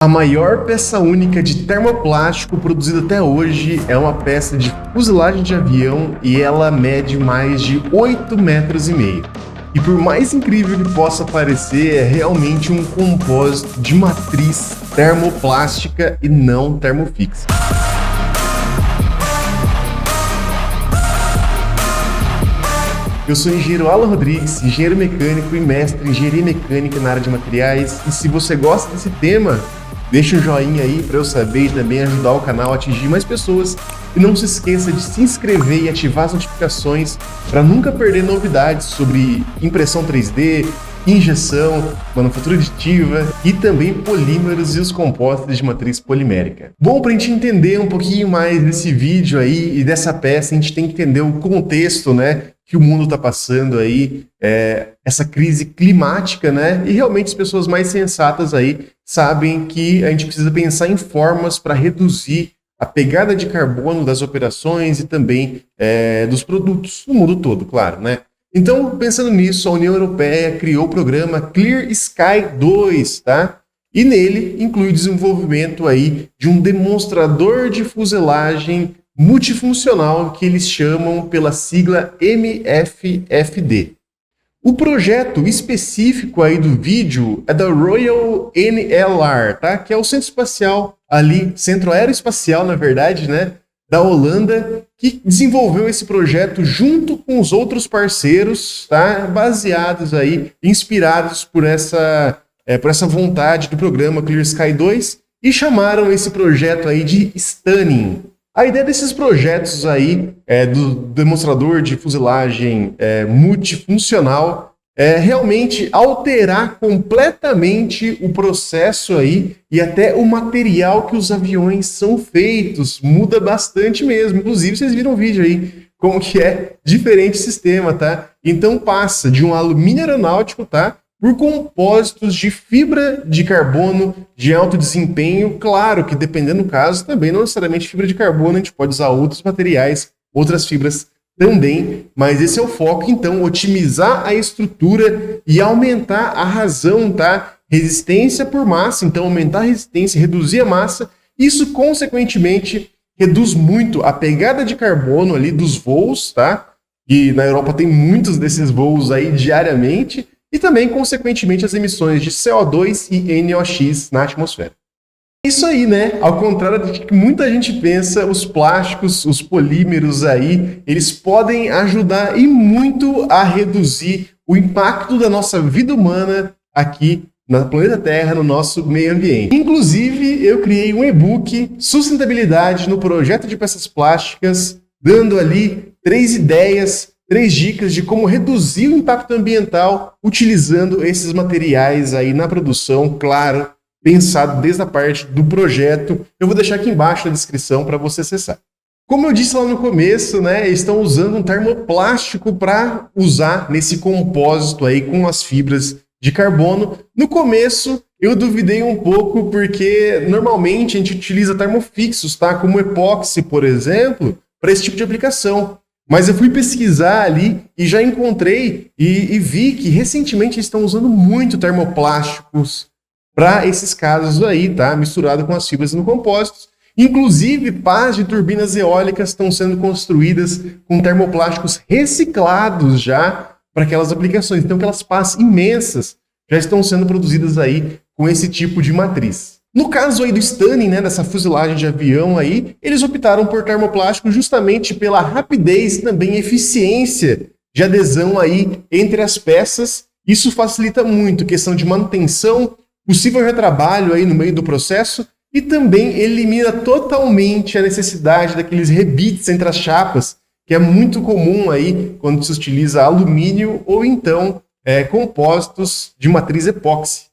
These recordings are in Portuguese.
A maior peça única de termoplástico produzida até hoje é uma peça de fuselagem de avião e ela mede mais de 8,5 metros. E por mais incrível que possa parecer, é realmente um compósito de matriz termoplástica e não termofixa. Eu sou o engenheiro Alan Rodrigues, engenheiro mecânico e mestre em engenharia mecânica na área de materiais. E se você gosta desse tema, deixa um joinha aí para eu saber e também ajudar o canal a atingir mais pessoas. E não se esqueça de se inscrever e ativar as notificações para nunca perder novidades sobre impressão 3D, injeção, manufatura aditiva e também polímeros e os compostos de matriz polimérica. Bom, para a gente entender um pouquinho mais desse vídeo aí e dessa peça, a gente tem que entender o contexto, né, que o mundo está passando aí, essa crise climática, né? E realmente as pessoas mais sensatas aí sabem que a gente precisa pensar em formas para reduzir a pegada de carbono das operações e também dos produtos no mundo todo, claro, né? Então, pensando nisso, a União Europeia criou o programa Clear Sky 2, tá? E nele inclui o desenvolvimento aí de um demonstrador de fuselagem multifuncional que eles chamam pela sigla MFFD. O projeto específico aí do vídeo é da Royal NLR, tá? Que é o centro espacial ali, centro aeroespacial, na verdade, né? Da Holanda, que desenvolveu esse projeto junto com os outros parceiros, tá? Baseados aí, inspirados por essa vontade do programa Clear Sky 2 e chamaram esse projeto aí de Stunning. A ideia desses projetos aí, do demonstrador de fuselagem multifuncional, é realmente alterar completamente o processo aí e até o material que os aviões são feitos. Muda bastante mesmo. Inclusive, vocês viram o vídeo aí, como que é diferente o sistema, tá? Então passa de um alumínio aeronáutico, tá? Por compósitos de fibra de carbono de alto desempenho. Claro que dependendo do caso, também não necessariamente fibra de carbono, a gente pode usar outros materiais, outras fibras também, mas esse é o foco, então, otimizar a estrutura e aumentar a razão, tá? Resistência por massa, então aumentar a resistência, reduzir a massa, isso consequentemente reduz muito a pegada de carbono ali dos voos, tá? E na Europa tem muitos desses voos aí diariamente, e também, consequentemente, as emissões de CO2 e NOx na atmosfera. Isso aí, né? Ao contrário do que muita gente pensa, os plásticos, os polímeros aí, eles podem ajudar e muito a reduzir o impacto da nossa vida humana aqui no planeta Terra, no nosso meio ambiente. Inclusive, eu criei um e-book, Sustentabilidade no Projeto de Peças Plásticas, dando ali 3 ideias, 3 dicas de como reduzir o impacto ambiental utilizando esses materiais aí na produção, claro, pensado desde a parte do projeto. Eu vou deixar aqui embaixo na descrição para você acessar. Como eu disse lá no começo, né, estão usando um termoplástico para usar nesse compósito aí com as fibras de carbono. No começo eu duvidei um pouco porque normalmente a gente utiliza termofixos, tá, como epóxi, por exemplo, para esse tipo de aplicação. Mas eu fui pesquisar ali e já encontrei e vi que recentemente estão usando muito termoplásticos para esses casos aí, tá? Misturado com as fibras no compósitos. Inclusive, pás de turbinas eólicas estão sendo construídas com termoplásticos reciclados já para aquelas aplicações. Então, aquelas pás imensas já estão sendo produzidas aí com esse tipo de matriz. No caso aí do Stunning, né, dessa fuselagem de avião aí, eles optaram por termoplástico justamente pela rapidez e também eficiência de adesão aí entre as peças. Isso facilita muito a questão de manutenção, possível retrabalho aí no meio do processo e também elimina totalmente a necessidade daqueles rebites entre as chapas, que é muito comum aí quando se utiliza alumínio ou então compósitos de matriz epóxi.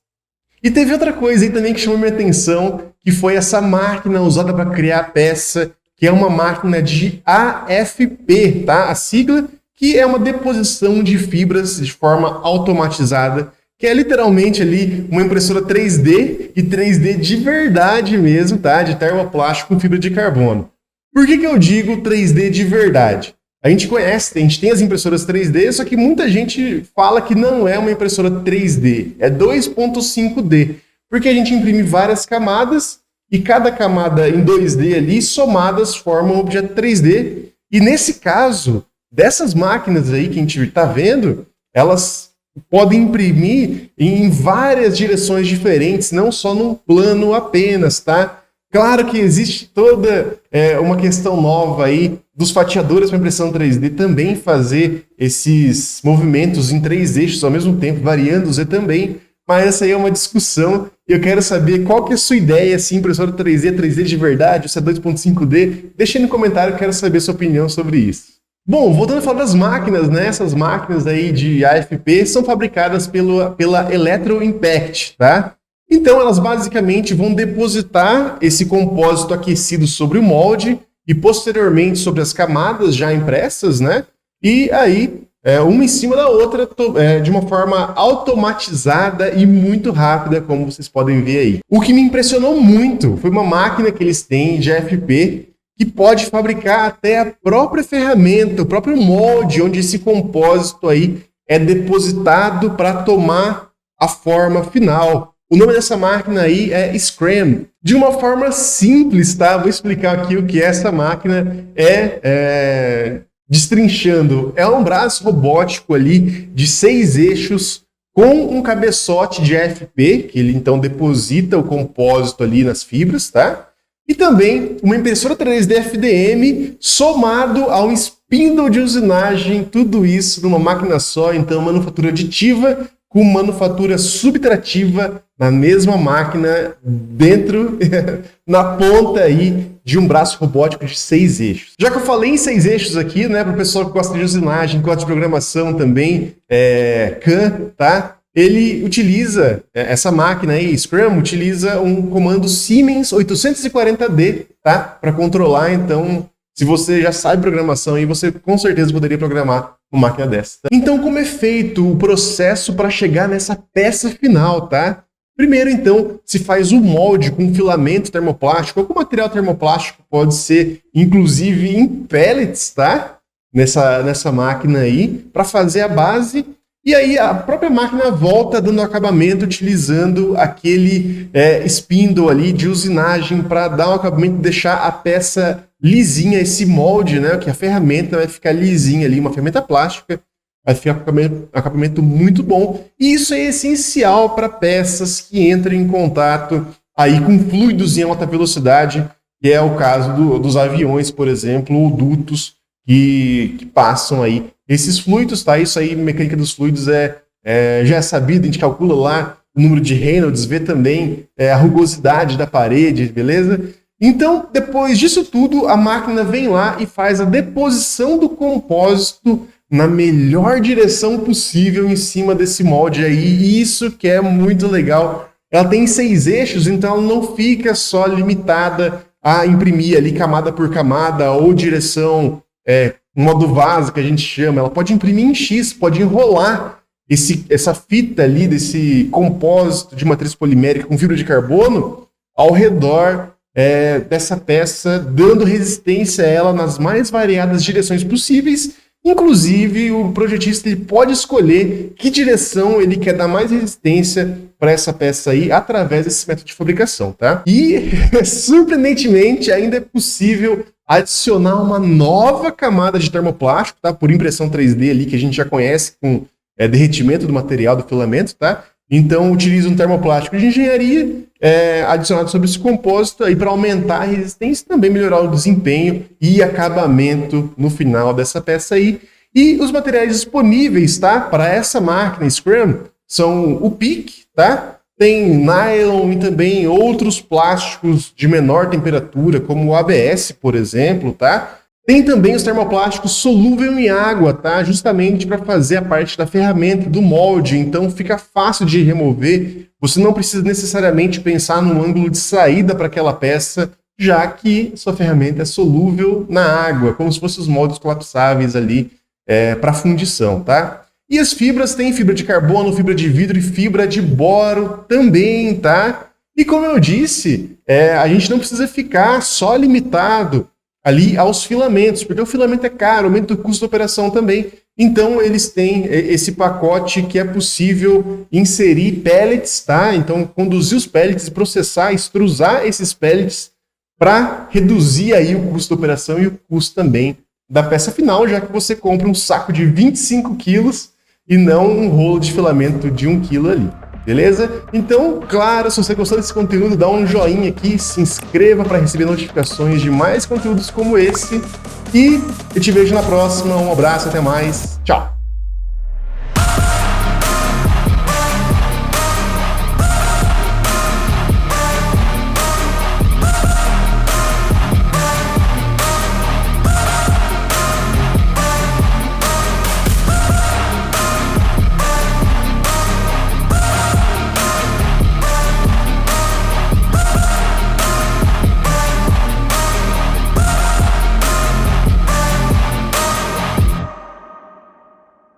E teve outra coisa aí também que chamou minha atenção, que foi essa máquina usada para criar a peça, que é uma máquina de AFP, tá? A sigla, que é uma deposição de fibras de forma automatizada, que é literalmente ali uma impressora 3D e 3D de verdade mesmo, tá? De termoplástico com fibra de carbono. Por que eu digo 3D de verdade? A gente conhece, a gente tem as impressoras 3D, só que muita gente fala que não é uma impressora 3D, é 2.5D. Porque a gente imprime várias camadas e cada camada em 2D ali, somadas, formam um objeto 3D. E nesse caso, dessas máquinas aí que a gente está vendo, elas podem imprimir em várias direções diferentes, não só num plano apenas, tá? Claro que existe toda uma questão nova aí dos fatiadores para impressão 3D também fazer esses movimentos em 3 eixos ao mesmo tempo, variando o Z também, mas essa aí é uma discussão e eu quero saber qual que é a sua ideia, se impressora 3D é 3D de verdade, ou se é 2.5D, deixa aí no comentário, eu quero saber a sua opinião sobre isso. Bom, voltando a falar das máquinas, né? Essas máquinas aí de AFP são fabricadas pela Electro Impact, tá? Então elas basicamente vão depositar esse compósito aquecido sobre o molde e posteriormente sobre as camadas já impressas, né? E aí, uma em cima da outra, de uma forma automatizada e muito rápida, como vocês podem ver aí. O que me impressionou muito foi uma máquina que eles têm de AFP que pode fabricar até a própria ferramenta, o próprio molde onde esse compósito aí é depositado para tomar a forma final. O nome dessa máquina aí é Scram. De uma forma simples, tá? Vou explicar aqui o que essa máquina destrinchando. É um braço robótico ali de 6 eixos com um cabeçote de AFP, que ele então deposita o compósito ali nas fibras, tá? E também uma impressora 3D FDM somado a um spindle de usinagem, tudo isso numa máquina só, então manufatura aditiva com manufatura subtrativa na mesma máquina, dentro, na ponta aí de um braço robótico de 6 eixos. Já que eu falei em 6 eixos aqui, né, para o pessoal que gosta de usinagem, que gosta de programação também, CAN, tá? Ele utiliza, essa máquina aí, Scrum, utiliza um comando Siemens 840D, tá? Para controlar, então, se você já sabe programação aí, você com certeza poderia programar uma máquina dessa. Tá? Então, como é feito o processo para chegar nessa peça final, tá? Primeiro, então, se faz o molde com filamento termoplástico, ou com material termoplástico, pode ser, inclusive, em pellets, tá? Nessa máquina aí, para fazer a base. E aí a própria máquina volta dando acabamento utilizando aquele spindle ali de usinagem para dar um acabamento, deixar a peça lisinha, esse molde, né? Que a ferramenta vai ficar lisinha ali, uma ferramenta plástica, vai ficar com um acabamento muito bom. E isso é essencial para peças que entram em contato aí com fluidos em alta velocidade, que é o caso dos aviões, por exemplo, ou dutos que passam aí esses fluidos, tá? Isso aí, mecânica dos fluidos já é sabido, a gente calcula lá o número de Reynolds, vê também a rugosidade da parede, beleza? Então, depois disso tudo, a máquina vem lá e faz a deposição do compósito na melhor direção possível em cima desse molde aí, e isso que é muito legal. Ela tem 6 eixos, então ela não fica só limitada a imprimir ali camada por camada ou direção modo vaso, que a gente chama. Ela pode imprimir em X, pode enrolar essa fita ali desse compósito de matriz polimérica com fibra de carbono ao redor dessa peça, dando resistência a ela nas mais variadas direções possíveis. Inclusive, o projetista ele pode escolher que direção ele quer dar mais resistência para essa peça aí através desse método de fabricação, tá? E, surpreendentemente, ainda é possível adicionar uma nova camada de termoplástico, tá? Por impressão 3D ali, que a gente já conhece com derretimento do material do filamento, tá? Então, utiliza um termoplástico de engenharia adicionado sobre esse compósito aí para aumentar a resistência e também melhorar o desempenho e acabamento no final dessa peça aí. E os materiais disponíveis, tá? Para essa máquina Scrum são o PIC, tá? Tem nylon e também outros plásticos de menor temperatura, como o ABS, por exemplo, tá? Tem também os termoplásticos solúvel em água, tá? Justamente para fazer a parte da ferramenta, do molde, então fica fácil de remover. Você não precisa necessariamente pensar num ângulo de saída para aquela peça, já que sua ferramenta é solúvel na água, como se fossem os moldes colapsáveis ali para fundição, tá? E as fibras tem fibra de carbono, fibra de vidro e fibra de boro também, tá? E como eu disse, a gente não precisa ficar só limitado ali aos filamentos, porque o filamento é caro, aumenta o custo da operação também. Então eles têm esse pacote que é possível inserir pellets, tá? Então conduzir os pellets, processar, extrusar esses pellets para reduzir aí o custo da operação e o custo também da peça final, já que você compra um saco de 25 quilos e não um rolo de filamento de 1 quilo ali. Beleza? Então, claro, se você gostou desse conteúdo, dá um joinha aqui, se inscreva para receber notificações de mais conteúdos como esse. E eu te vejo na próxima. Um abraço, até mais. Tchau!